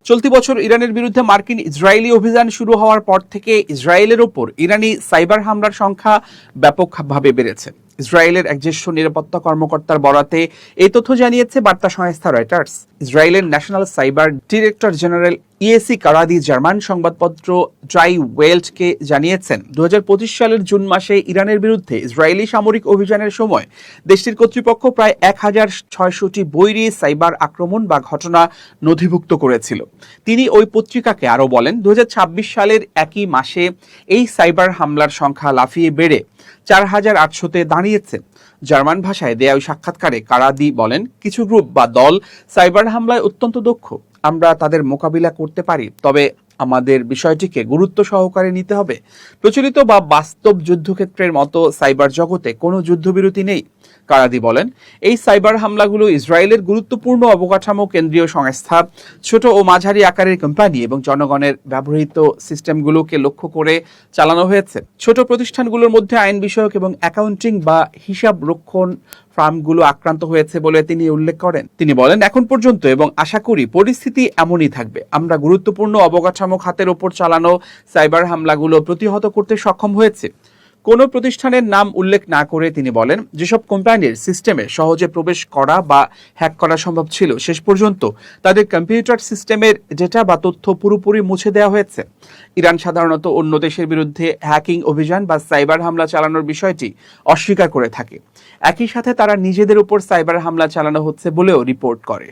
চলতি বছর ইরানের বিরুদ্ধে মার্কিন ইসরায়েলি অভিযান শুরু হওয়ার পর থেকে ইসরায়েলের ওপর ইরানি সাইবার হামলার সংখ্যা ব্যাপকভাবে বেড়েছে। ইসরায়েলের এক জ্যেষ্ঠ নিরাপত্তা কর্মকর্তার বরাতে এই তথ্য জানিয়েছে বার্তা সংস্থা রয়টার্স। ইসরায়েলের national cyber director general Yossi Karadi German সংবাদপত্র ড্রাই ওয়েল্টকে জানিয়েছেন, 2025 সালের জুন মাসে ইরানের বিরুদ্ধে ইসরায়েলি সামরিক অভিযানের সময় দেশটির কর্তৃপক্ষ প্রায় 1600টি বৈরী সাইবার আক্রমণ বা ঘটনা নথিভুক্ত করেছিল। তিনি ওই পত্রিকাকে আরও বলেন, 2026 সালের একই মাসে এই সাইবার হামলার সংখ্যা লাফিয়ে বেড়ে 4800-তে দাঁড়িয়েছে। জার্মান ভাষায় দেয়া ওই সাক্ষাৎকারে কারাদি বলেন, কিছু গ্রুপ বা দল সাইবার হামলায় অত্যন্ত দক্ষ। আমরা তাদের মোকাবিলা করতে পারি, তবে আমাদের বিষয়টিকে গুরুত্ব সহকারে নিতে হবে। প্রচলিত বা বাস্তব যুদ্ধক্ষেত্রের মতো সাইবার জগতে কোনো যুদ্ধবিরতি নেই। কারাদি বলেন, এই সাইবার হামলাগুলো ইসরায়েলের গুরুত্বপূর্ণ অবকাঠামো, কেন্দ্রীয় সংস্থা, ছোট ও মাঝারি আকারের কোম্পানি এবং জনগণের ব্যবহৃত সিস্টেমগুলোকে লক্ষ্য করে চালানো হয়েছে। ছোট প্রতিষ্ঠানগুলোর মধ্যে আইন বিষয়ক এবং অ্যাকাউন্টিং বা হিসাব রক্ষণ ফার্মগুলো আক্রান্ত হয়েছে বলে তিনি উল্লেখ করেন। তিনি বলেন, এখন পর্যন্ত এবং আশা করি পরিস্থিতি এমনই থাকবে। আমরা গুরুত্বপূর্ণ অবকাঠামো খাতের ওপর চালানো সাইবার হামলাগুলো প্রতিহত করতে সক্ষম হয়েছে। কোনো প্রতিষ্ঠানের নাম উল্লেখ না করে তিনি বলেন, যেসব কোম্পানির সিস্টেমে সহজে প্রবেশ করা বা হ্যাক করা সম্ভব ছিল, শেষ পর্যন্ত তাদের কম্পিউটার সিস্টেমের ডেটা বা তথ্য পুরোপুরি মুছে দেওয়া হয়েছে। ইরান সাধারণত অন্য দেশের বিরুদ্ধে হ্যাকিং অভিযান বা সাইবার হামলা চালানোর বিষয়টি অস্বীকার করে থাকে। একই সাথে তারা নিজেদের উপর সাইবার হামলা চালানো হচ্ছে বলেও রিপোর্ট করে।